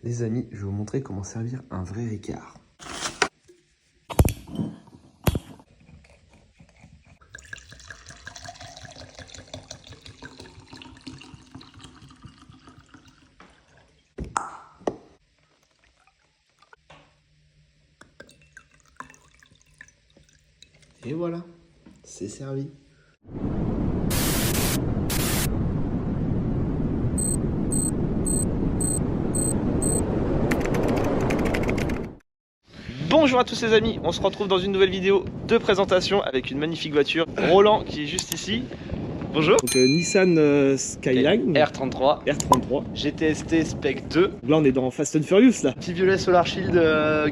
Les amis, je vais vous montrer comment servir un vrai Ricard. Et voilà, c'est servi. Bonjour à tous les amis, on se retrouve dans une nouvelle vidéo de présentation avec une magnifique voiture, Roland qui est juste ici. Bonjour. Donc Nissan Skyline R33 R33. GTST Spec 2. Donc là on est dans Fast and Furious là. Petit violet Solar Shield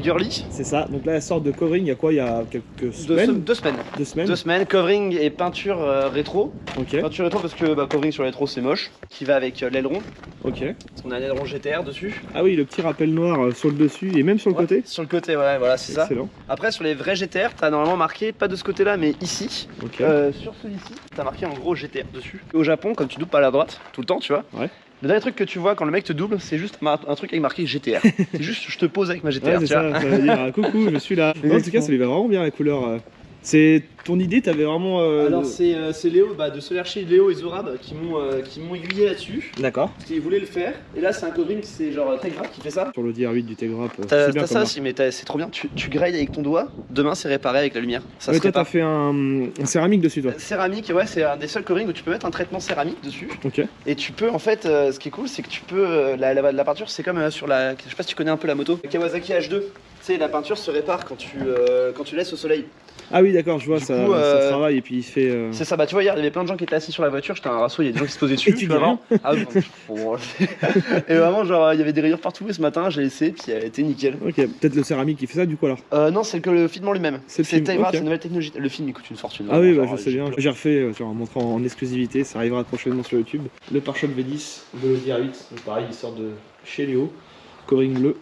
girly. C'est ça. Donc là elle sort de covering il y a quoi? Il y a quelques semaines. Deux semaines. 2 semaines. 2 semaines, covering et peinture rétro. Ok. Peinture rétro parce que covering sur rétro c'est moche. Qui va avec l'aileron. Ok. Parce qu'on a un aileron GTR dessus. Ah oui, le petit rappel noir sur le dessus et même sur le côté. Sur le côté, ouais, voilà, c'est ça. Excellent. Après sur les vrais GTR, t'as normalement marqué, pas de ce côté là mais ici. Ok. Sur celui-ci, t'as marqué en gros GTR dessus. Au Japon, comme tu doubles pas à la droite tout le temps, tu vois. Ouais. Le dernier truc que tu vois quand le mec te double, c'est juste un truc avec marqué GTR. C'est juste je te pose avec ma GTR, Ouais, c'est tu vois. ça, ça veut dire coucou, je suis là. Non, en tout cas, ça lui va vraiment bien la couleur. C'est ton idée, t'avais vraiment. Alors c'est Léo de Solar Shield, Léo et Zorab qui m'ont aiguillé là-dessus. D'accord. Parce qu'ils voulaient le faire. Et là c'est un covering, c'est genre Tegra qui fait ça. Sur le DR8 du Tegra, T'as c'est bien ça aussi, mais c'est trop bien. Tu grades avec ton doigt. Demain c'est réparé avec la lumière. Ça Ouais, se toi t'as répare. fait un céramique dessus toi. Céramique, ouais, c'est un des seuls coverings où tu peux mettre un traitement céramique dessus. Ok. Et tu peux en fait, ce qui est cool, c'est que tu peux. La peinture, c'est comme sur la. Je sais pas si tu connais un peu la moto. La Kawasaki H2. Tu sais, la peinture se répare quand tu laisses au soleil. Ah oui, d'accord, je vois, Du ça, coup, ça travaille et puis il se fait. C'est ça, bah tu vois, hier il y avait plein de gens qui étaient assis sur la voiture, j'étais un raceau, il y a des gens qui se posaient dessus. Et tu vois, dis rien. vraiment. Ah, bon, et vraiment, genre, il y avait des rayures partout et ce matin j'ai essayé, puis elle était nickel. Ok, peut-être le céramique qui fait ça du coup alors. Non, c'est que le filament lui-même. C'est le film, Tegra, ok. c'est une nouvelle technologie. Le film il coûte une fortune. Ah oui, vraiment, bah, genre, je sais bien. J'ai refait, genre, en montrant en exclusivité, ça arrivera prochainement sur YouTube. Le pare-choc V10 de l'Audi R8, donc pareil, il sort de chez Léo. Covering bleu.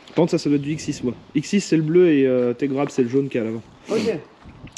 Par contre, ça doit être du X6, moi. X6 c'est le bleu et Tegrab c'est le jaune qui est à l'avant. Ok.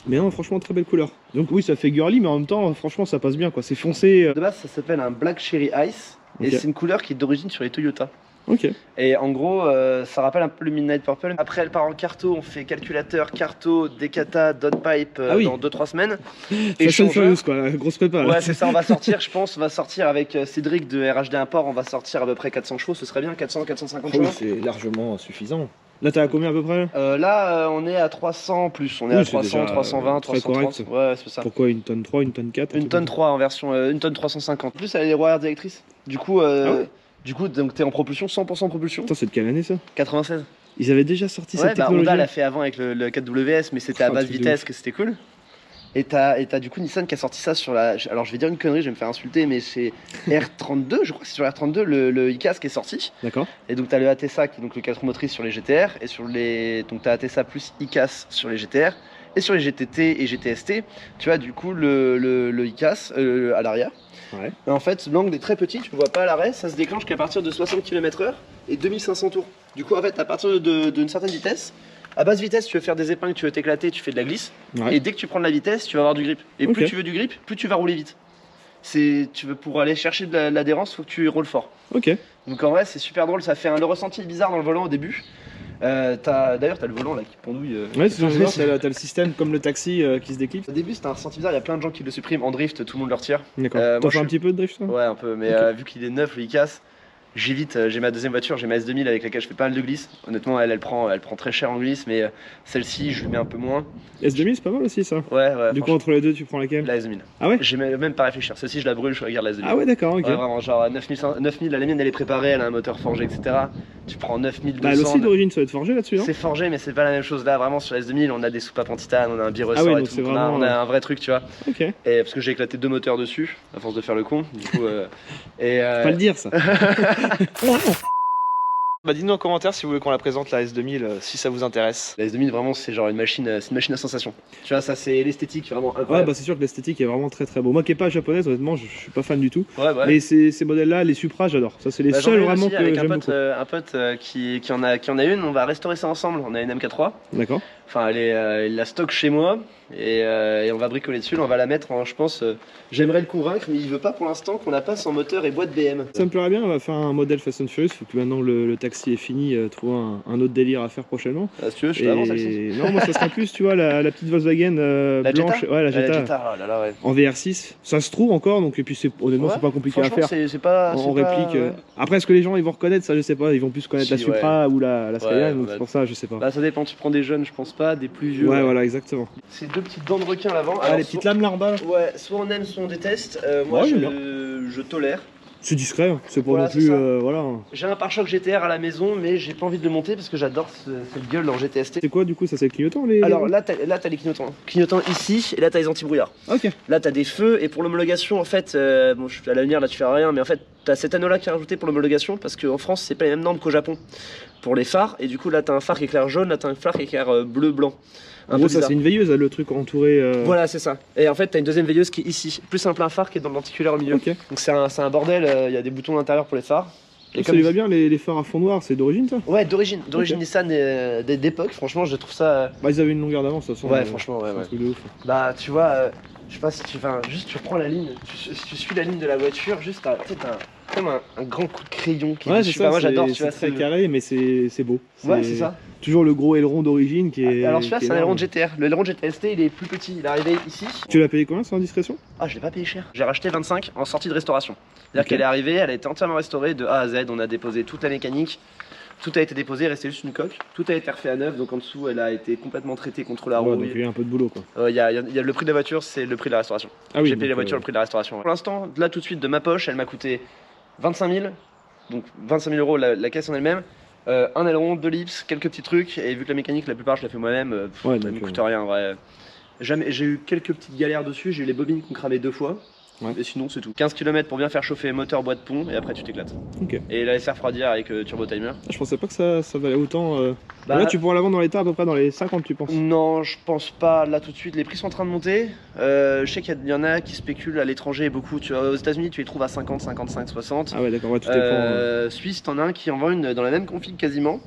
Mais non, franchement, très belle couleur. Donc oui, ça fait girly, mais en même temps, franchement, ça passe bien quoi. C'est foncé. De base, ça s'appelle un Black Cherry Ice. Et Ok. c'est une couleur qui est d'origine sur les Toyota. Ok. Et en gros, ça rappelle un peu le Midnight Purple. Après, elle part en carto, on fait calculateur, carto, Decata, Downpipe Ah oui. dans 2-3 semaines. Fast and Échangeur. Furious quoi, la grosse prépa. là. Ouais, c'est ça, on va sortir, je pense, on va sortir avec Cédric de RHD Import, on va sortir à peu près 400 chevaux, ce serait bien, 400, 450 Oh, chevaux. c'est largement suffisant. Là, t'as à combien à peu près Là, on est à 300 plus, on est Oui, à c'est 300, déjà 320, très 330. correct. Ouais, c'est ça. Pourquoi une tonne 3, une tonne 4 Une tonne 3 en version, une tonne 350. En plus, elle a les roues arrière directrices. Du coup, ouais donc t'es en propulsion, 100% propulsion. Attends, c'est de quelle année ça? 96. Ils avaient déjà sorti Ouais, cette bah technologie. Honda l'a fait avant avec le 4WS, mais c'était à Oh, basse truc de vitesse ouf. que c'était cool. Et t'as du coup Nissan qui a sorti ça sur la. Alors je vais dire une connerie, je vais me faire insulter, mais c'est R32, je crois que c'est sur R32 le ICAS qui est sorti. D'accord. Et donc t'as le ATSA qui est donc le 4 roues motrices sur les GTR, et sur les. Donc t'as ATSA plus ICAS sur les GTR, et sur les GTT et GTST, tu as du coup le ICAS à l'arrière. Ouais. Et en fait, l'angle est très petit, tu ne vois pas à l'arrêt, ça se déclenche qu'à partir de 60 km/h et 2500 tours. Du coup, en fait, à partir d'une certaine vitesse, à basse vitesse, tu veux faire des épingles, tu veux t'éclater, tu fais de la glisse. Ouais. Et dès que tu prends de la vitesse, tu vas avoir du grip. Et plus Ok. tu veux du grip, plus tu vas rouler vite. Tu veux pour aller chercher de l'adhérence, il faut que tu roules fort. Ok. Donc en vrai, c'est super drôle, ça fait le ressenti bizarre dans le volant au début. D'ailleurs, t'as le volant là qui pendouille. Ouais, c'est genre, t'as le système comme le taxi qui se déclipse. Au début, c'était un ressenti bizarre, il y a plein de gens qui le suppriment en drift, tout le monde le retire. D'accord. moi, T'en je fais un suis- petit peu de drift toi? Ouais, un peu, mais Ok. vu qu'il est neuf, le ICAS, j'évite. J'ai ma deuxième voiture, j'ai ma S2000 avec laquelle je fais pas mal de glisse. Honnêtement, elle prend très cher en glisse, mais celle-ci, je lui mets un peu moins. S2000 c'est pas mal aussi ça. Ouais, Du coup, entre les deux, tu prends laquelle? la S2000. Ah ouais? J'ai même pas réfléchir. Celle-ci, je la brûle, je regarde la S2000. Ah ouais, d'accord, ok. Ouais, vraiment, genre 9000, la mienne elle est préparée, elle a un moteur forgé, etc. Tu prends 9200. Bah, elle aussi d'origine, ça va être forgé là-dessus, hein? C'est forgé, mais c'est pas la même chose. Là, vraiment, sur la S2000, on a des soupapes en titane, on a un biressort Ah ouais, et donc tout. c'est On a, vraiment, on a un vrai truc, tu vois. Ok. Et parce que j'ai éclaté 2 moteurs dessus, à force de faire le con. Du coup, Faut pas le dire ça. Bah dites-nous en commentaire si vous voulez qu'on la présente la S2000, si ça vous intéresse. La S2000 vraiment c'est genre une machine à sensation. Tu vois ça c'est l'esthétique vraiment Ouais, incroyable. bah c'est sûr que l'esthétique est vraiment très très beau. Moi qui est pas japonaise, honnêtement, je suis pas fan du tout. Ouais. Mais ces modèles-là, les Supra, j'adore. Ça, c'est les Bah, j'en ai seuls une vraiment aussi que avec j'aime un beaucoup. pote qui en a une, on va restaurer ça ensemble. On a une MK3. D'accord. Enfin, il la stocke chez moi et on va bricoler dessus. Là, on va la mettre, je pense. J'aimerais le convaincre, mais il veut pas pour l'instant qu'on la passe en moteur et boîte BM. Ça me plairait bien, on va faire un modèle Fast and Furious. Faut que maintenant le taxi est fini, trouver un autre délire à faire prochainement. Ah, si tu veux, je t'avance avec ça. Non, moi ça serait plus, tu vois, la petite Volkswagen La blanche. Jetta Ouais, la La Jetta. Jetta, oh là là, ouais. En VR6. Ça se trouve encore, donc, et puis honnêtement, Ouais, c'est pas compliqué à franchement, faire. c'est pas. En c'est pas- réplique. ouais. Après, est-ce que les gens ils vont reconnaître ça? Je sais pas. Ils vont plus connaître la Si, Supra ou la Skyline, Ouais, donc bah, c'est pour ça, je sais pas. Bah, ça dépend, tu prends des jeunes, je pense pas, des plus vieux. Ouais, voilà, exactement. C'est deux petites dents de requin à l'avant. Ah, Alors, les petites lames là en bas là. Ouais, soit on aime, soit on déteste. Moi, Ouais, j'aime je tolère. C'est discret, hein. C'est pas Voilà, non c'est plus. ça. Voilà. J'ai un pare-choc GTR à la maison, mais j'ai pas envie de le monter parce que j'adore cette gueule en GTST. C'est quoi du coup? Ça c'est le clignotant les. Alors là, t'as les clignotants. Clignotants ici, et là, t'as les anti-brouillards. Ok. Là, t'as des feux, et pour l'homologation, en fait, bon, à l'avenir, là, tu fais rien, mais en fait, t'as cet anneau-là qui est rajouté pour l'homologation parce qu'en France, c'est pas les mêmes normes qu'au Japon pour les phares, et du coup, là, t'as un phare qui éclaire jaune, là, t'as un phare qui éclaire bleu-blanc. En gros, ça c'est une veilleuse, le truc entouré. Voilà, c'est ça. Et en fait, t'as une deuxième veilleuse qui est ici, plus un plein phare qui est dans le lenticulaire au milieu. Ok. Donc c'est un bordel, il y a des boutons à l'intérieur pour les phares. Et Ça lui va bien les phares à fond noir, c'est d'origine ça? Ouais, d'origine Ok. Nissan d'époque, franchement, je trouve ça. Bah, ils avaient une longueur d'avance de toute façon. Ouais, franchement, ouais, c'est un ouais. truc de ouf. Bah, tu vois, je sais pas si tu. Enfin, juste tu reprends la ligne, tu suis la ligne de la voiture, juste t'as comme un grand coup de crayon qui Ouais, est c'est dessus. ça, Enfin, moi j'adore, tu c'est vois. très carré, mais c'est beau. Ouais, c'est ça. Toujours le gros aileron d'origine qui est. Alors celui-là, qui est c'est un aileron énorme. de GTR. Le aileron de GTST, il est plus petit, il est arrivé ici. Tu l'as payé combien sans indiscrétion? Ah, je l'ai pas payé cher. J'ai racheté 25 en sortie de restauration. C'est-à-dire Ok. qu'elle est arrivée, elle a été entièrement restaurée de A à Z. On a déposé toute la mécanique. Tout a été déposé, il restait juste une coque. Tout a été refait à neuf, donc en dessous, elle a été complètement traitée contre la Ouais, roue. donc il y a un peu de boulot quoi. Il y a le prix de la voiture, c'est le prix de la restauration. Ah oui. J'ai payé la donc, voiture, le prix de la restauration. Pour l'instant, là tout de suite de ma poche, elle m'a coûté 25 000. Donc 25 000 euros la caisse en elle-même. Un aileron, 2 lips, quelques petits trucs. Et vu que la mécanique, la plupart, je la fais moi-même, Ouais, ça donc, me coûte rien en vrai. J'ai eu quelques petites galères dessus, j'ai eu les bobines qui ont cramé 2 fois. Ouais. Et sinon, c'est tout. 15 km pour bien faire chauffer moteur, boîte pont, et après tu t'éclates. Ok. Et la laisser refroidir avec turbo timer. Je pensais pas que ça valait autant. Bah, Là, tu pourras la vendre dans l'état à peu près dans les 50, tu penses? Non, je pense pas là tout de suite. Les prix sont en train de monter. Je sais qu'il y en a qui spéculent à l'étranger beaucoup. Tu vois, aux États-Unis, tu les trouves à 50, 55, 60. Ah ouais, d'accord, ouais, tout dépend. Suisse, t'en as un qui en vend une dans la même config quasiment.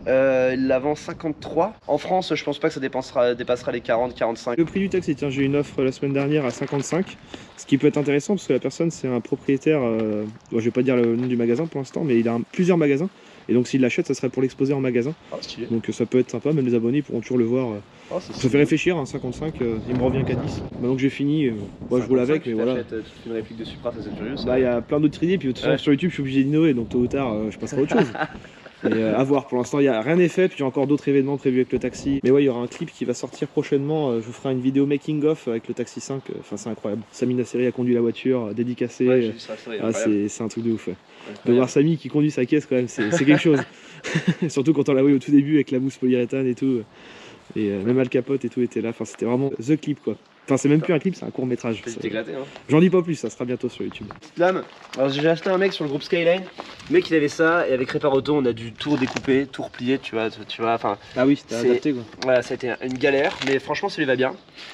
Il la vend 53. En France, je pense pas que ça dépassera les 40, 45. Le prix du taxi, tiens, j'ai eu une offre la semaine dernière à 55, ce qui peut être intéressant parce que la personne c'est un propriétaire, bon, je vais pas dire le nom du magasin pour l'instant, mais il a plusieurs magasins, et donc s'il l'achète, ça serait pour l'exposer en magasin, Oh, stylé. donc ça peut être sympa, même les abonnés pourront toujours le voir. Oh, c'est Ça fait réfléchir, hein, 55, il me revient qu'à 10. Maintenant que j'ai fini, moi je roule avec, mais voilà. Tu fais une réplique de Supra, ça c'est curieux. Bah, il y a plein d'autres idées, puis de toute façon, Ouais. sur YouTube je suis obligé d'innover, donc tôt ou tard je passerai à autre chose. Mais à voir, pour l'instant il n'y a rien n'est fait, puis il y a encore d'autres événements prévus avec le taxi. Mais ouais, il y aura un clip qui va sortir prochainement, je vous ferai une vidéo making of avec le taxi 5, enfin c'est incroyable. Sami Nasseri a conduit la voiture, dédicacée, Ouais, j'ai vu ça, c'est ah, incroyable. c'est un truc de ouf. Ouais. De Incroyable. voir Sami qui conduit sa caisse quand même, c'est quelque chose. Surtout quand on l'a vu au tout début avec la mousse polyuréthane et tout. Et même Al Capote et tout était là, enfin c'était vraiment the clip quoi. Enfin c'est même plus un clip, c'est un court métrage. T'es éclaté, hein. J'en dis pas plus, ça sera bientôt sur YouTube. Petite lame. Alors j'ai acheté un mec sur le groupe Skyline. Le mec il avait ça et avec Répar Auto on a dû tout redécouper, tout replier, tu vois, enfin Ah oui, c'était C'est- adapté quoi. voilà, ça a été une galère, mais franchement ça lui va bien.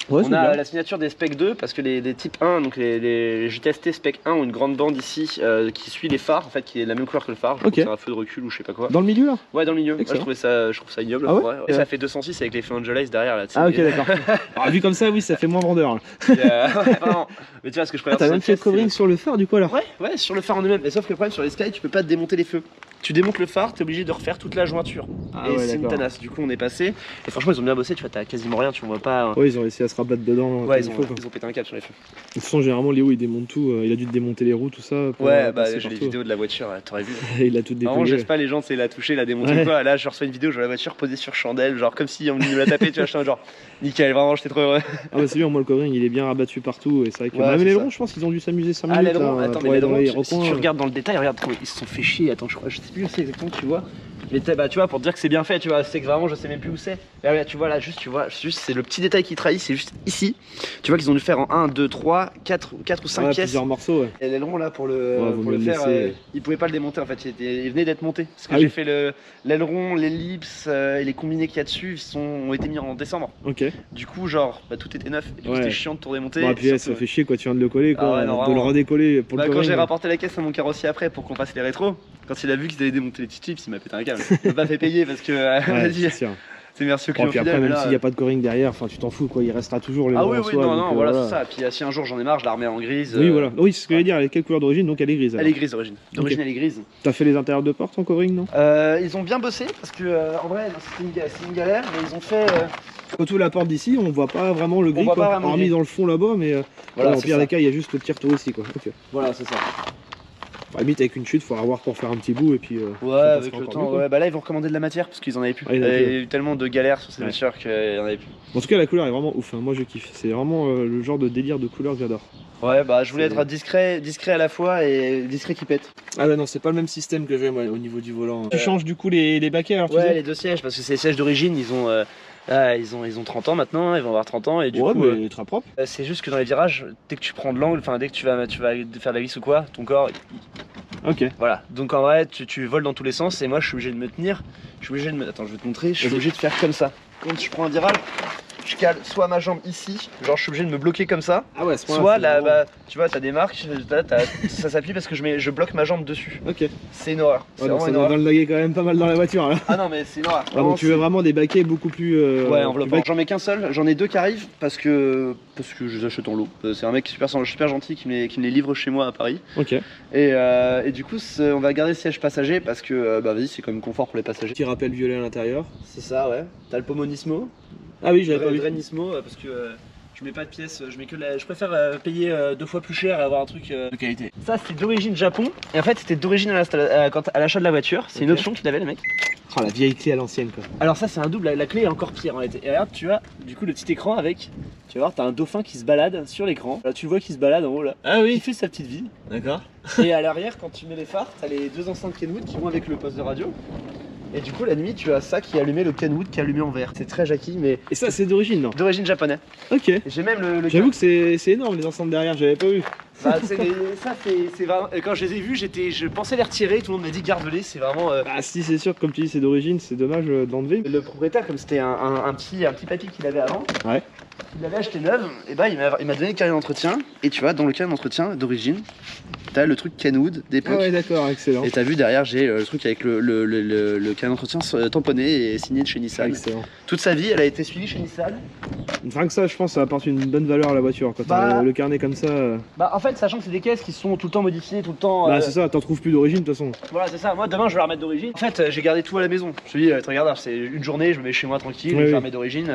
Ouais, On a la signature des Spec 2 parce que les types 1, donc les GTST Spec 1 ont une grande bande ici qui suit les phares en fait, qui est la même couleur que le phare. Je crois Ok. que c'est un feu de recul ou je sais pas quoi. Dans le milieu là? Ouais, dans le milieu. Moi, Excellent. je trouve ça ignoble. Ah ouais en vrai. Et ça fait 206 avec les feux Angel derrière là. tu sais. Ah ok d'accord. Alors, vu comme ça, oui, ça fait moins vendeur. Là. Ouais, vraiment. Mais tu vois ce que je préfère. T'as même fait le covering sur le phare du coup alors? Ouais, sur le phare en lui-même. Mais sauf que le problème sur les Sky, tu peux pas te démonter les feux. Tu démontes le phare, t'es obligé de refaire toute la jointure. Ah et ouais, c'est une d'accord. tanasse. Du coup, on est passé. Et franchement, ils ont bien bossé. Tu vois, t'as quasiment rien. Tu vois pas. Ouais, ils ont réussi à se rabattre dedans. Ouais, comme ils il faut, quoi. ont pété un câble sur les feux. De toute façon, généralement, Léo il démonte tout. Il a dû te démonter les roues, tout ça. Pour, Ouais, bah passer j'ai les partout. vidéos de la voiture, t'aurais vu. Il a tout Vraiment, dépouillé. j'aime pas les gens, c'est la toucher, la démonter Ouais. ou quoi. Là, je reçois une vidéo, je vois la voiture posée sur chandelle, genre comme si on nous l'a tapé, tu vois, genre nickel, vraiment, j'étais trop heureux. Ah bah c'est bien, moi le covering il est bien rabattu partout. Et c'est vrai que Ouais, même c'est les ça. ailerons, je pense qu'ils ont dû s'amuser 5 Ah, minutes l'aileron, là, attends, pour mais aller dans les l'aileron, si recoins. tu regardes dans le détail, regarde, ils se sont fait chier. Attends, je sais plus où c'est exactement, tu vois. Mais bah, tu vois, pour te dire que c'est bien fait, tu vois, c'est que vraiment, je sais même plus où c'est. Mais regarde, tu vois, là, juste, c'est le petit détail qui trahit, c'est juste ici. Tu vois qu'ils ont dû faire en 1, 2, 3, 4 ou 5 Ouais, pièces. plusieurs morceaux, ouais. Et l'aileron là pour Ouais, le, vaut pour mieux le le faire, laisser. il pouvait pas le démonter en fait, il venait d'être monté. Parce que Ah j'ai oui. fait l'aileron, l'ellipse et les combinés qu'il y a dessus, ont été mis en décembre. Ok. Du coup, genre, bah, tout était neuf. Et du coup, Ouais. c'était chiant de tout démonter. Bon, et puis surtout, ça fait chier quoi, tu viens de le coller quoi. Ah ouais, non, de le vraiment. redécoller pour bah, le quand covering. j'ai rapporté la caisse à mon carrossier après pour qu'on fasse les rétros, quand il a vu qu'ils avaient démonté les petits chips, il m'a pété un câble. Il m'a pas fait payer parce que, Ouais, vas-y, c'est sûr. C'est merci au Bon, client puis après, fidèle. même mais là, s'il n'y a pas de coring derrière, enfin tu t'en fous quoi, il restera toujours les Ah noms oui, en oui, soi, non, donc, non, voilà, c'est ça. Puis si un jour j'en ai marre, je la remets en grise. Oui, voilà. Oui, c'est ce que je voulais dire. Elle est quelle couleur d'origine? Donc elle est grise. Elle alors. est grise d'origine. D'origine, elle est grise. T'as fait les intérieurs de porte en covering, non? Ils ont bien bossé parce que en vrai, c'est une galère, mais ils ont fait. Surtout la porte d'ici, on voit pas vraiment le gris, voit quoi. pas vraiment le Hormis gris. dans le fond là-bas, mais Voilà, au c'est pire ça. des cas, il y a juste le petit retour ici, quoi. Ok. Voilà, c'est ça. À la limite, avec une chute, faut avoir pour faire un petit bout et puis. Ouais, ça avec passera le encore temps. mieux, quoi. Ouais, bah là, ils vont recommander de la matière parce qu'ils en avaient plus. Ah, il y en Il a y plus, a eu tellement de galères sur ces Ouais. voitures qu'il y en avait plus. En tout cas, la couleur est vraiment ouf. Hein. Moi, je kiffe. C'est vraiment le genre de délire de couleur que j'adore. Ouais, bah je voulais C'est- être discret à la fois et discret qui pète. Ah ouais, non, c'est pas le même système que j'ai moi au niveau du volant. Tu changes du coup les baquets alors tu Ouais, disais les deux sièges, parce que c'est les sièges d'origine, ils ont 30 ans maintenant, ils vont avoir 30 ans et du ouais, coup. mais très propre. C'est juste que dans les virages, dès que tu prends de l'angle, enfin dès que tu vas faire la glisse ou quoi, ton corps, Ok. voilà. Donc en vrai, tu voles dans tous les sens et moi je suis obligé de me tenir. Je suis obligé de me. Attends, je vais te montrer. Je suis Vas-y. obligé de faire comme ça. Quand je prends un virage, je cale soit ma jambe ici, genre je suis obligé de me bloquer comme ça. Ah ouais, c'est Soit là, bah, tu vois, t'as des marques, ça s'appuie parce que je bloque ma jambe dessus. Ok. C'est une horreur. C'est Ouais, donc vraiment ça une doit horreur. laguer quand même pas mal dans la voiture là. Ah non, mais c'est une horreur. Ah, donc tu veux vraiment des baquets beaucoup plus. Ouais, plus enveloppant. bas- J'en mets qu'un seul, j'en ai deux qui arrivent parce que je les achète en lot. C'est un mec super gentil qui me les livre chez moi à Paris. Ok. Et du coup, on va garder le siège passager parce que bah vas-y, c'est quand même confort pour les passagers. Petit rappel violet à l'intérieur. C'est ça, ouais. T'as le pommeau Nismo. Ah oui, j'avais pas vu. Vrai Nismo parce que je mets pas de pièces, je préfère payer 2 fois plus cher et avoir un truc de qualité. Ça, c'était d'origine Japon et en fait, c'était d'origine à l'achat de la voiture. C'est une Ok. option qu'il avait, le mec. Oh, la vieille clé à l'ancienne quoi. Alors ça c'est un double, la clé est encore pire en réalité. Et regarde, tu vois, du coup le petit écran avec, tu vas voir, t'as un dauphin qui se balade sur l'écran. Là tu le vois qui se balade en haut là. Ah Il fait sa petite vie. D'accord. Et à l'arrière quand tu mets les phares, t'as les deux enceintes Kenwood qui vont avec le poste de radio. Et du coup la nuit tu as ça qui est allumé, le Kenwood qui est allumé en vert. C'est très Jackie mais Et ça c'est d'origine non? d'origine japonaise. Ok. Et j'ai même le J'avoue que c'est énorme les enceintes derrière, j'avais pas vu. Bah, c'est vraiment. Et quand je les ai vus, je pensais les retirer, tout le monde m'a dit garde-les, c'est vraiment. Ah si c'est sûr, comme tu dis c'est d'origine, c'est dommage de l'enlever. Le propriétaire, comme c'était un petit papier qu'il avait avant, Ouais. il avait acheté neuve, et bah il m'a donné le carnet d'entretien, et tu vois, dans le carnet d'entretien d'origine, t'as le truc Kenwood Ah d'époque. ouais d'accord, excellent. Et t'as vu derrière, j'ai le truc avec le carnet d'entretien tamponné et signé de chez Nissan. Excellent. Toute sa vie, elle a été suivie chez Nissan. Rien que ça, je pense, ça apporte une bonne valeur à la voiture. Quand Bah, t'as le carnet comme ça, Bah en fait, sachant que c'est des caisses qui sont tout le temps modifiées, tout le temps. bah, c'est ça, t'en trouves plus d'origine de toute façon. Voilà, c'est ça. Moi, demain, je vais la remettre d'origine. En fait, j'ai gardé tout à la maison. Je te dis, regarde, c'est une journée, je me mets chez moi tranquille, Oui, je oui. la remets d'origine.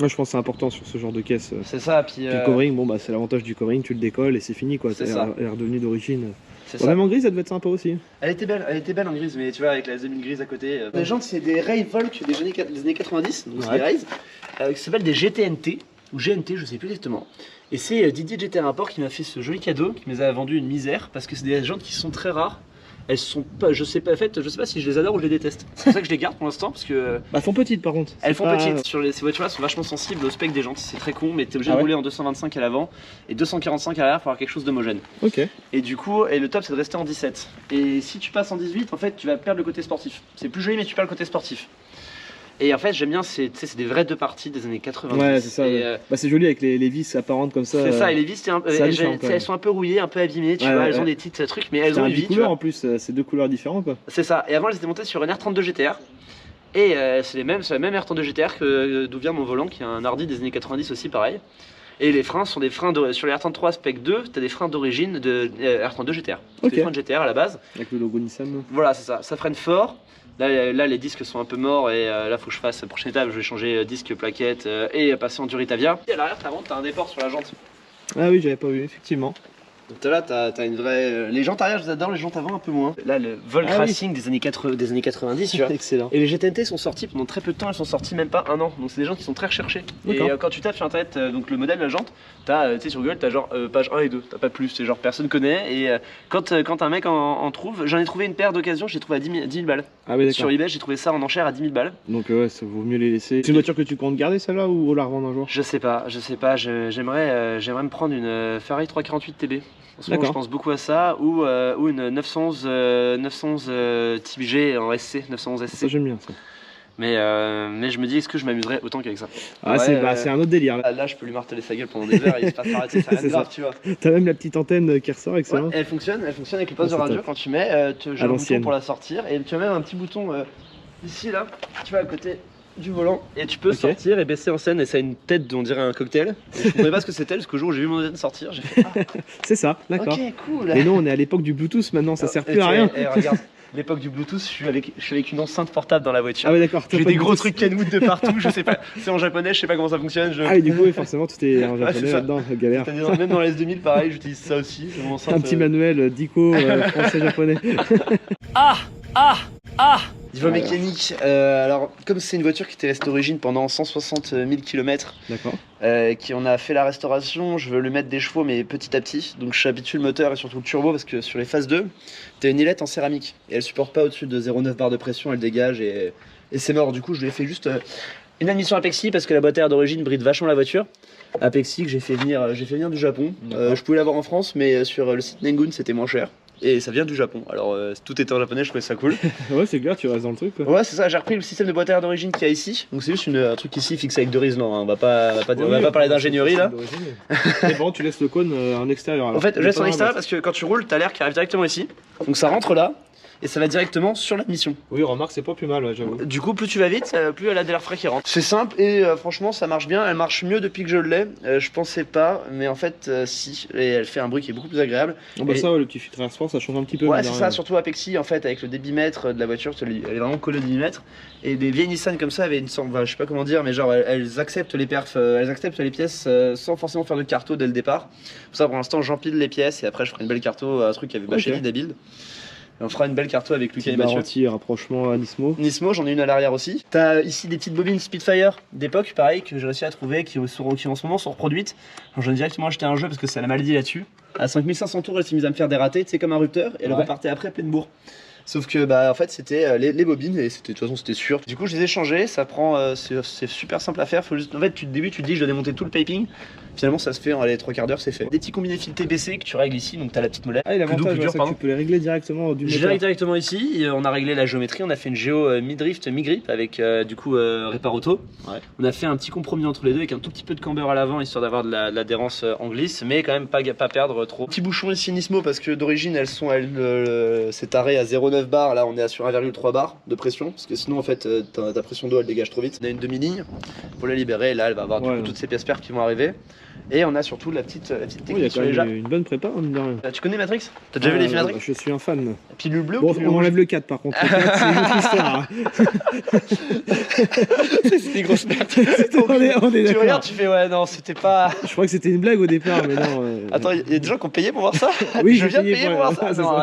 Moi, je pense que c'est important sur ce genre de caisse. C'est ça, puis. Puis le covering, bon, bah, c'est l'avantage du covering, tu le décolles et c'est fini quoi. C'est Elle ça. est redevenue d'origine. C'est Bon, ça. même en gris, ça devait être sympa aussi. Elle était belle en grise, mais tu vois, avec la zone grise à côté. Les jantes, c'est des Ray Volk des années 90, donc c'est Ouais. des Rays, qui s'appellent des GTNT, ou GNT, je sais plus exactement. Et c'est Didier GT Import qui m'a fait ce joli cadeau, qui me les a vendu une misère, parce que c'est des jantes qui sont très rares. Elles sont pas, je sais pas, en fait, je sais pas si je les adore ou je les déteste. C'est pour ça que je les garde pour l'instant, parce que Bah, elles font petites par contre. elles C'est font pas- petites. Ces voitures-là sont vachement sensibles au spec des jantes, c'est très con, mais t'es obligé Ah de ouais rouler en 225 à l'avant et 245 à l'arrière pour avoir quelque chose d'homogène. Ok. Et du coup, le top c'est de rester en 17. Et si tu passes en 18, en fait, tu vas perdre le côté sportif. C'est plus joli, mais tu perds le côté sportif. Et en fait, j'aime bien, c'est des vraies deux parties des années 90. Ouais, c'est ça. Et, Ouais. Bah, c'est joli avec les vis apparentes comme ça. c'est ça, et les vis, elles sont un peu rouillées, un peu abîmées, tu Ouais, vois, ouais, elles ont ouais. des petits trucs, mais elles C'est ont un une vie. tu bicouleur vois. en plus, c'est deux couleurs différentes quoi. C'est ça. Et avant, elles étaient montées sur une R32 GTR. Et c'est la même R32 GTR d'où vient mon volant, qui est un Hardy des années 90 aussi, pareil. Et les freins sont des freins sur les R33 Spec 2, t'as des freins d'origine de R32 GTR. C'est Ok. des freins de GTR à la base. Avec le logo Nissan. Voilà, c'est ça. Ça freine fort. Là, les disques sont un peu morts et là, faut que je fasse la prochaine étape. Je vais changer disque, plaquette et passer en Duritavia. Et à l'arrière, t'as un déport sur la jante. Ah oui, j'avais pas vu, effectivement. Donc là, t'as une vraie. Les jantes arrière, je les adore, les jantes avant un peu moins. Là, le Volt Ah oui. Racing des années 90, tu vois. Excellent. Et les GTNT sont sortis pendant très peu de temps, elles sont sorties même pas un an. Donc c'est des jantes qui sont très recherchées. Et D'accord. quand tu tapes sur internet donc le modèle de la jante, tu sais sur Google, t'as genre page 1 et 2, t'as pas plus, c'est genre personne connaît. Et quand un mec en trouve, j'en ai trouvé une paire d'occasion, j'ai trouvé à 10 000 balles. Ah oui, Sur d'accord. eBay, j'ai trouvé ça en enchère à 10 000 balles. Donc ouais, ça vaut mieux les laisser. C'est une voiture que tu comptes garder celle-là ou la revendre un jour? Je sais pas, j'aimerais me prendre une Ferrari 348 TB. En ce moment, D'accord. je pense beaucoup à ça, ou une 911 TBG en SC, 911 SC. Ça j'aime bien ça. Mais je me dis, est-ce que je m'amuserais autant qu'avec ça? Ah Ouais, c'est un autre délire. Là. Là, je peux lui marteler sa gueule pendant des heures et il se passe arrêter, ça rien de C'est grave, ça. tu vois. T'as même la petite antenne qui ressort, Ouais, excellent. elle fonctionne avec le poste Ah, de c'est radio top. quand tu mets, j'ai un bouton l'ancienne. pour la sortir et tu as même un petit bouton ici là, tu vois à côté du volant et tu peux Ok. sortir et baisser en scène et ça a une tête on dirait un cocktail. Et je comprenais pas ce que c'était parce que le jour où j'ai vu mon antenne sortir, j'ai fait C'est ça, d'accord. ok cool. Mais non, on est à l'époque du Bluetooth maintenant, ça sert Et plus à rien. regarde, l'époque du Bluetooth, je suis avec une enceinte portable dans la voiture. Ah ouais, d'accord. t'as J'ai pas des de gros Bluetooth. trucs Kenwood de partout, je sais pas, c'est en japonais, je sais pas comment ça fonctionne. Ah oui, du coup, oui, forcément, tout est en Ouais, japonais c'est ça. là-dedans, galère. C'est-à-dire, même dans les S2000, pareil, j'utilise ça aussi. Mon enceinte, Un petit manuel Dico français-japonais. Niveau mécanique, alors comme c'est une voiture qui était restée d'origine pendant 160 000 km, D'accord. qui on a fait la restauration, je veux lui mettre des chevaux mais petit à petit, donc je habitue le moteur et surtout le turbo parce que sur les phases 2, t'as une ailette en céramique et elle supporte pas au-dessus de 0,9 bar de pression, elle dégage et c'est mort. Du coup je lui ai fait juste une admission Apexi parce que la boîte à air d'origine bride vachement la voiture. Apexi que j'ai fait venir du Japon. Je pouvais l'avoir en France mais sur le site Nengun c'était moins cher. Et ça vient du Japon. Alors tout était en japonais, je trouvais ça cool. Ouais, c'est clair, tu restes dans le truc quoi. Ouais, c'est ça, j'ai repris le système de boîte à air d'origine qu'il y a ici. Donc c'est juste un truc ici fixé avec deux riselants. Hein. On va pas parler d'ingénierie là. Mais bon, tu laisses le cône en extérieur. Alors. En fait, je laisse en Pas extérieur dans la parce que quand tu roules, t'as l'air qui arrive directement ici. Donc ça rentre là et ça va directement sur l'admission. boîte. Oui, remarque, c'est pas plus mal, ouais, j'avoue. Du coup, plus tu vas vite, plus elle a de l'air frais qui rentre. C'est simple et franchement, ça marche bien. Elle marche mieux depuis que je l'ai. Je pensais pas, mais en fait, si. Et elle fait un bruit qui est beaucoup plus agréable. Bon, bah Et- ça, ouais, le petit filtre à sport, ça change un petit peu. Ouais, mine c'est de ça, rien. surtout Apexi en fait, avec le débitmètre de la voiture, elle est vraiment collée au débitmètre. Et des vieilles Nissan comme ça avaient une sorte, je sais pas comment dire, mais genre elles acceptent les perfs, elles acceptent les pièces sans forcément faire de carto dès le départ. Pour ça, pour l'instant, j'empile les pièces et après je ferai une belle carto, un truc qui avait chez Ok. Vidabuild. Et on fera une belle carto avec Lucas et Petite Mathieu. garantie, rapprochement à Nismo. Nismo, j'en ai une à l'arrière aussi. T'as ici des petites bobines Spitfire d'époque, pareil, que j'ai réussi à trouver, qui en ce moment sont reproduites. Alors, j'en ai directement acheté un jeu parce que c'est la maladie là-dessus. À 5500 tours, elle s'est mise à me faire des ratés, tu sais, comme un rupteur, et elle Ouais. repartait après pleine bourre. Sauf que, bah, en fait, c'était les bobines, et c'était, de toute façon, c'était sûr. Du coup, je les ai changées, ça prend, c'est super simple à faire. Faut juste, en fait, au début, tu te dis, je dois démonter tout le piping. Finalement, ça se fait en les 3 quarts d'heure, c'est fait. Des petits combinés fils TBC que tu règles ici, donc t'as la petite molette. Ah, et Plus doux, l'avantage, plus dur, c'est que pardon. tu peux les régler directement du Je moteur. l'ai directement ici, et on a réglé la géométrie, on a fait une géo mi-drift, mi-grip avec du coup Répar Auto. Ouais. On a fait un petit compromis entre les deux avec un tout petit peu de camber à l'avant histoire d'avoir de l'adhérence en glisse, mais quand même pas perdre trop. Petit bouchon ici Nismo parce que d'origine c'est taré à 0,9 bar, là on est sur 1,3 bar de pression, parce que sinon en fait ta pression d'eau elle dégage trop vite. On a une demi-ligne pour la libérer, et là elle va avoir du Ouais, coup, ouais. toutes ces pièces perfs qui vont arriver. Et on a surtout la petite Oh, il y technique a sur quand les même jappes. une bonne prépa, mine de rien. Tu connais Matrix? T'as déjà vu les films Matrix? Je suis un fan. Pilule bleue Bon, ou pilule on rouge? enlève le 4 par contre. Le 4, c'est une autre histoire. C'est des grosses merdes. on est Tu d'accord. regardes, tu fais ouais, non, c'était pas. Je crois que c'était une blague au départ, mais non. Attends, il y a des gens qui ont payé pour voir ça? Oui, je j'ai viens de payé payer pour- pour voir ça. c'est Non, ça.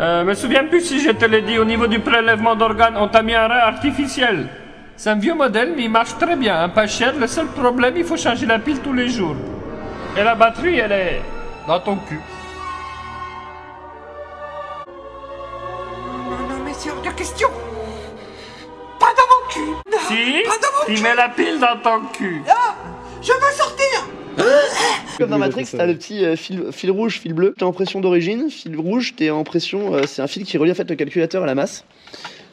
arrête. Me souviens plus si je te l'ai dit, au niveau du prélèvement d'organes, on t'a mis un rein artificiel. C'est un vieux modèle, mais il marche très bien, hein, pas cher. Le seul problème, il faut changer la pile tous les jours. Et la batterie, elle est dans ton cul. Non, mais c'est hors de question. Pas dans mon cul. Non, Si, pas dans mon tu mets la pile dans ton cul. Je veux sortir. Comme dans Oui, Matrix, c'est ça. t'as le petit fil rouge, fil bleu. T'es en pression d'origine, fil rouge, t'es en pression. C'est un fil qui relie en fait le calculateur à la masse.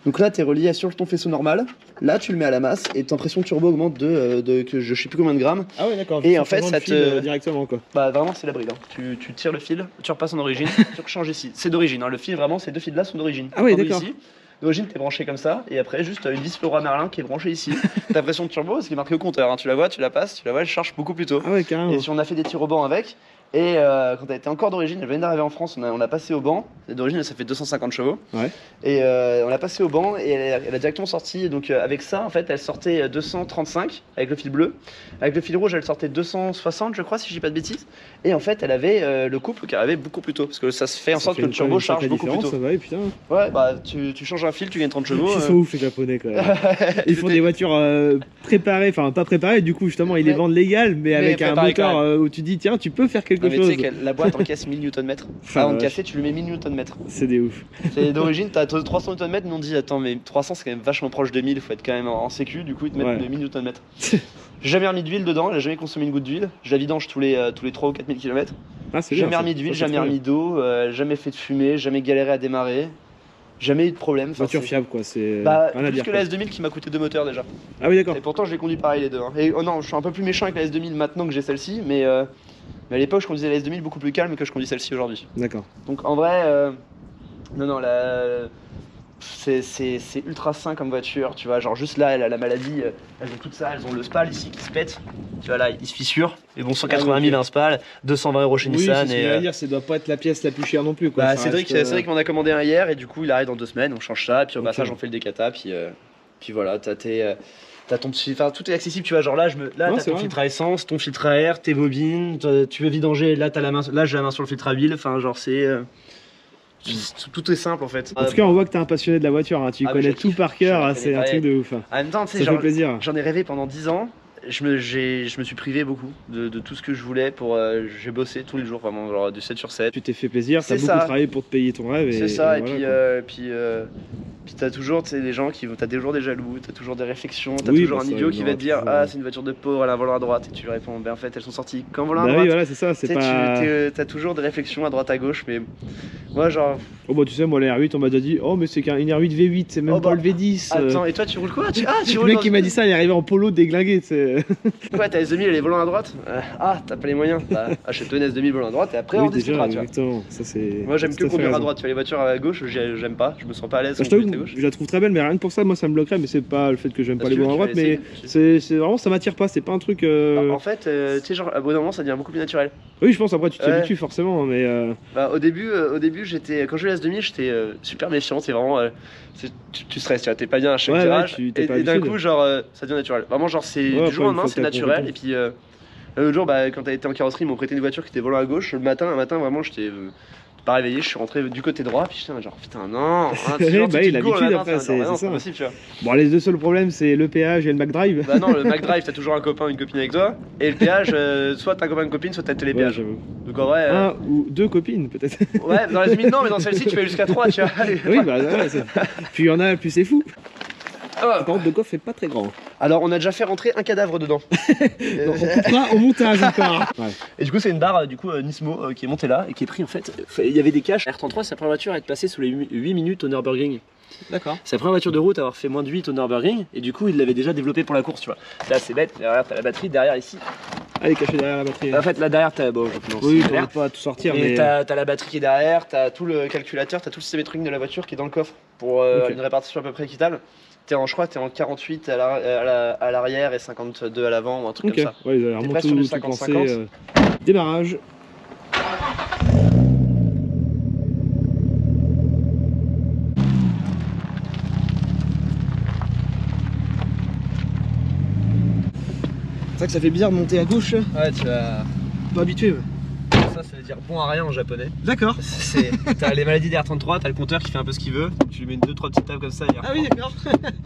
Donc là, t'es relié sur ton faisceau normal. Là, tu le mets à la masse et ton pression turbo augmente que je sais plus combien de grammes. Ah ouais, d'accord. Et juste en fait, changeant ça de fil, te- directement quoi. Bah vraiment, c'est la bride. Hein. Tu tires le fil, tu repasses en origine, tu rechanges ici. C'est d'origine. Hein. Le fil, vraiment, ces deux fils là sont d'origine. Ah oui, Tandis d'accord. ici, d'origine, t'es branché comme ça, et après, juste une vis Leroy Merlin qui est branchée ici. Ta pression de turbo, ce qui est marqué au compteur. Hein. Tu la vois, tu la passes, tu la vois, elle charge beaucoup plus tôt. Ah ouais, carrément. Et si on a fait des tirs au banc avec, et quand elle était encore d'origine, elle venait d'arriver en France, on l'a passé au banc. D'origine, ça fait 250 chevaux. Ouais. Et on l'a passé au banc et elle a directement sorti. Donc avec ça, en fait, elle sortait 235 avec le fil bleu. Avec le fil rouge, elle sortait 260, je crois, si je dis pas de bêtises. Et en fait, elle avait le couple qui arrivait beaucoup plus tôt. Parce que ça se fait en Ça sorte fait que le une- turbo une charge sacrée beaucoup plus différence, tôt. Ça va, et putain. Ouais, bah tu changes un fil, tu gagnes 30 chevaux. Ils sont ouf les japonais quand même. Ils font C'était- des voitures préparées, enfin pas préparées, du coup justement ils les Mais- vendent légales, mais avec un préparées moteur quand où tu dis tiens tu peux faire quelque Non, mais tu chose. sais que la boîte encaisse 1000 Nm. Ah, Avant de vache. casser, tu lui mets 1000 Nm. C'est des ouf. C'est d'origine, t'as 300 Nm, mais on dit attends, mais 300 c'est quand même vachement proche de 1000, il faut être quand même en sécu, du coup ils te mettent Ouais. 1000 Nm. J'ai jamais remis d'huile dedans, j'ai jamais consommé une goutte d'huile, je la vidange tous les 3 ou 4000 km. Ah c'est Jamais bien, ça. remis d'huile, Ça, c'est jamais très remis d'eau, jamais fait de fumée, jamais galéré à démarrer, jamais eu de problème. bien. Enfin, Voiture c'est- fiable quoi, c'est Bah, rien à plus dire. que quoi. la S2000 qui m'a coûté 2 moteurs déjà. Ah oui d'accord. Et pourtant je les conduis pareil les deux. Hein. Et oh non, je suis un peu plus méchant avec la S2000 maintenant que j'ai celle-ci, mais à l'époque je conduisais la S2000 beaucoup plus calme que je conduis celle-ci aujourd'hui. D'accord. Donc en vrai, non, c'est ultra sain comme voiture, tu vois, genre juste là elle a la maladie, elles ont tout ça, elles ont le spal ici qui se pète, tu vois là il se fissure, et bon 180 000 un spal, 220 € chez Nissan. Oui, c'est dire, ça doit pas être la pièce la plus chère non plus quoi. Bah Cédric m'en a commandé un hier et du coup il arrive dans 2 semaines, on change ça, et puis au passage on fait le décata, puis voilà, t'as ton petit, enfin tout est accessible, tu vois, genre là t'as ton filtre à essence, ton filtre à air, tes bobines, tu veux vidanger, là t'as la main, là j'ai la main sur le filtre à huile, enfin genre tout est simple en fait. En tout cas, on voit que t'es un passionné de la voiture, hein. Tu connais tout par cœur, c'est un truc de ouf. En même temps, tu sais, j'en ai rêvé pendant 10 ans. Je me suis privé beaucoup de tout ce que je voulais pour. J'ai bossé tous les jours, vraiment, genre de 7 sur 7. Tu t'es fait plaisir, t'as beaucoup travaillé pour te payer ton rêve. C'est ça, et puis t'as toujours des gens t'as toujours des jaloux, t'as toujours des réflexions, t'as toujours un idiot qui va te dire ah c'est une voiture de pauvre, elle a un volant à droite, et tu lui réponds ben en fait elles sont sorties quand volant à droite. Oui voilà c'est ça, c'est pas. T'as toujours des réflexions à droite à gauche, mais moi genre. Oh bah tu sais moi la R8 on m'a déjà dit oh mais c'est une R8 V8, c'est même pas le V10. Attends et toi tu roules quoi Le mec qui m'a dit ça il est arrivé en polo déglingué. Quoi t'as S2000 et les volants à droite? T'as pas les moyens, bah achète-toi une S2000 volant à droite et après on discutera tu vois. Moi j'aime que conduire à droite, tu vois les voitures à gauche j'aime pas, je me sens pas à l'aise. Je la trouve très belle mais rien que pour ça moi ça me bloquerait, mais c'est pas le fait que j'aime pas les volants à droite, mais c'est vraiment ça m'attire pas, c'est pas un truc. En fait tu sais genre à bout d'un moment ça devient beaucoup plus naturel. Oui je pense après tu t'y habitues forcément mais. Au début j'étais quand je l'ai S2000 j'étais super méfiant, c'est vraiment tu stresses, tu vois, t'es pas bien à chaque virage et d'un coup genre ça devient naturel. Vraiment genre c'est du jour au lendemain c'est naturel et puis l'autre jour quand t'as été en carrosserie ils m'ont prêté une voiture qui était volant à gauche un matin vraiment j'étais pas réveillé, je suis rentré du côté droit, puis j'étais genre putain non, l'habitude après c'est ça. Possible, tu vois. Bon les deux seuls problèmes c'est le péage et le McDrive. Bah non le McDrive t'as toujours un copain ou une copine avec toi, et le péage soit t'as un copain ou une copine, soit t'as le télépéage. Donc en vrai. Un ou deux copines peut-être. Ouais dans les limites non mais dans celle-ci tu fais jusqu'à 3 tu vois. Oui bah ouais, puis il y en a plus c'est fou. Par contre le coffre est pas très grand. Alors on a déjà fait rentrer un cadavre dedans. On coupera au montage encore. Ouais. Et du coup c'est une barre Nismo qui est montée là et qui est pris en fait. Il y avait des caches. R33 c'est la première voiture à être passée sous les 8 minutes au Nürburgring. D'accord. C'est la première voiture de route à avoir fait moins de 8 au Nürburgring et du coup il l'avait déjà développé pour la course tu vois. Là c'est bête, derrière t'as la batterie, derrière ici. Ah elle est cachée derrière la batterie. En fait là derrière t'as oui on peut pas tout sortir mais t'as la batterie qui est derrière, t'as tout le calculateur, t'as tout le système électronique de la voiture qui est dans le coffre pour une répartition à peu près équitable. Je crois que t'es en 48 à l'arrière et 52 à l'avant ou un truc comme ça. Ouais, ils ont vraiment tout 50-50. Démarrage. C'est vrai que ça fait bizarre de monter à gauche. Ouais tu vas... Pas habitué. Ça veut dire bon à rien en japonais. D'accord. T'as les maladies d'R33, t'as le compteur qui fait un peu ce qu'il veut. Tu lui mets 2-3 petites tables comme ça. Ah oui d'accord.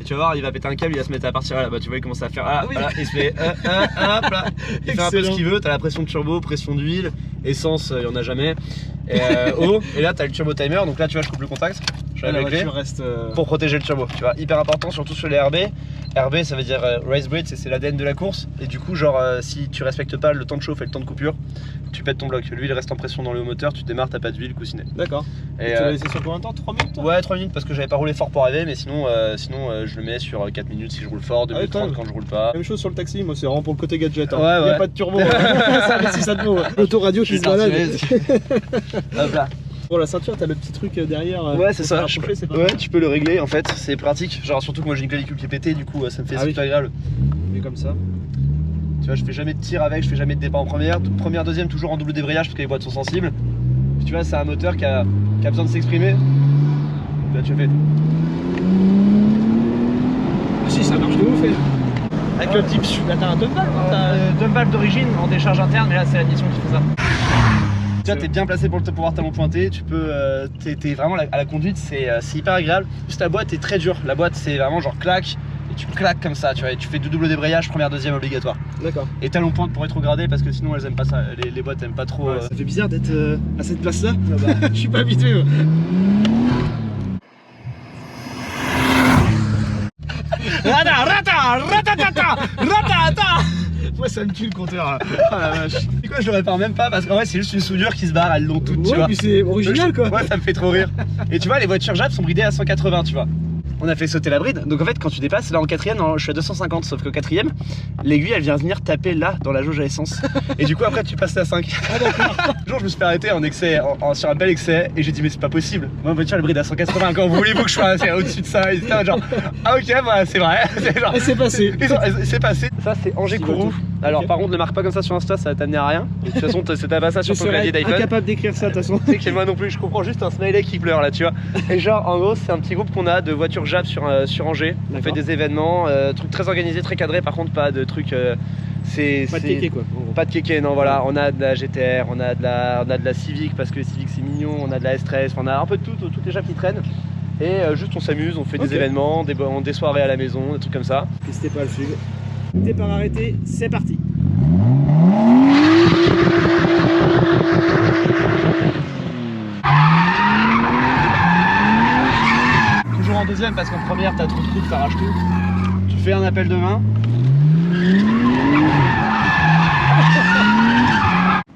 Et tu vas voir, il va péter un câble, il va se mettre à partir là. Bah tu vois il commence à faire voilà, il se met hop là. Il fait un peu ce qu'il veut, t'as la pression de turbo, pression d'huile, essence, il y en a jamais. Et eau, et là t'as le turbo timer, donc là tu vois je coupe le contact. Je la voiture reste pour protéger le turbo, tu vois, hyper important surtout sur les RB. RB ça veut dire race bridge, c'est l'ADN de la course. Et du coup genre si tu respectes pas le temps de chauffe et le temps de coupure, tu pètes ton bloc. L'huile reste en pression dans le haut moteur, tu démarres, t'as pas d'huile coussinet. D'accord. Et tu l'as laissé sur combien de temps? 3 minutes? Ouais 3 minutes parce que j'avais pas roulé fort pour arriver, mais sinon je le mets sur 4 minutes si je roule fort, 2 minutes 30 quand je roule pas. Même chose sur le taxi, moi c'est vraiment pour le côté gadget. Hein. Ouais, y a pas de turbo. Ça si ça te vaut. L'autoradio qui se balade. Hop là. Bon la ceinture t'as le petit truc derrière. Ouais c'est ça. Ouais tu peux le régler en fait, c'est pratique. Genre surtout que moi j'ai une clavicule qui est pétée, du coup ça me fait super agréable. Mais comme ça. Tu vois je fais jamais de tir avec, je fais jamais de départ en première, deuxième toujours en double débrayage parce que les boîtes sont sensibles. Puis, tu vois c'est un moteur qui a besoin de s'exprimer. Là tu fais. Ah si ça marche de ouf. Avec le type, t'as un dump valve. Dump valve d'origine en décharge interne, mais là c'est l'admission qui fait ça. Tu vois, t'es bien placé pour pouvoir talon pointé, tu peux, t'es vraiment à la conduite, c'est hyper agréable. Juste la boîte est très dure, la boîte c'est vraiment genre claque, et tu claques comme ça, tu vois, et tu fais du double débrayage, première, deuxième obligatoire. D'accord. Et talon pointe pour rétrograder parce que sinon elles aiment pas ça, les boîtes aiment pas trop. Ouais, ça fait bizarre d'être à cette place là, je suis pas habitué. Moi ça me tue le compteur. Ah la vache. Et quoi je le répare même pas parce qu'en vrai c'est juste une soudure qui se barre, elles l'ont toutes tu vois. Puis c'est original quoi. Ouais ça me fait trop rire. Et tu vois les voitures Jap sont bridées à 180 tu vois. On a fait sauter la bride, donc en fait quand tu dépasses là en quatrième je suis à 250 sauf qu'au quatrième l'aiguille elle vient venir taper là dans la jauge à essence. Et du coup après tu passes à 5. Ah d'accord. Un jour, je me suis fait arrêter en excès, sur un bel excès, et j'ai dit, mais c'est pas possible. Moi, ma voiture, elle bride à 180. Quand voulez-vous que je fasse au-dessus de ça? Et c'était genre, ah ok, bah c'est vrai. Et c'est passé. C'est passé. Ça, c'est Angers-Kourou. Alors, Ok. par contre, ne marque pas comme ça sur Insta, ça va t'amener à rien. De toute façon, c'est pas ça Je sur ton clavier serais d'iPhone. incapable d'écrire ça de toute façon. Tu sais que moi non plus, je comprends juste un smiley qui pleure là, tu vois. Et genre, en gros, c'est un petit groupe qu'on a de voitures JAP sur Angers. On fait D'accord. des événements, trucs très organisés, très cadrés. Par contre, pas de trucs. Pas de kéké quoi. en gros. Pas de kéké, non, voilà. On a de la GTR, on a de la Civic parce que les Civic c'est mignon, on a de la S13, on a un peu de tout, toutes les JAP qui traînent. Et juste on s'amuse, on fait Ok. des événements, des soirées à la maison, des trucs comme ça. N'hésitez pas à le suivre. Départ arrêté, c'est parti. Toujours en deuxième parce qu'en première t'as trop de coups, t'arraches tout. Tu fais un appel de main.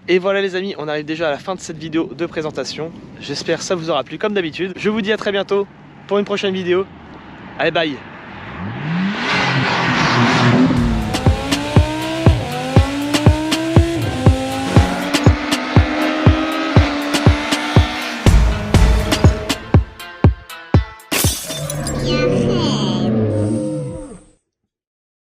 Et voilà les amis, on arrive déjà à la fin de cette vidéo de présentation. J'espère que ça vous aura plu comme d'habitude. Je vous dis à très bientôt pour une prochaine vidéo. Allez bye. Yeah.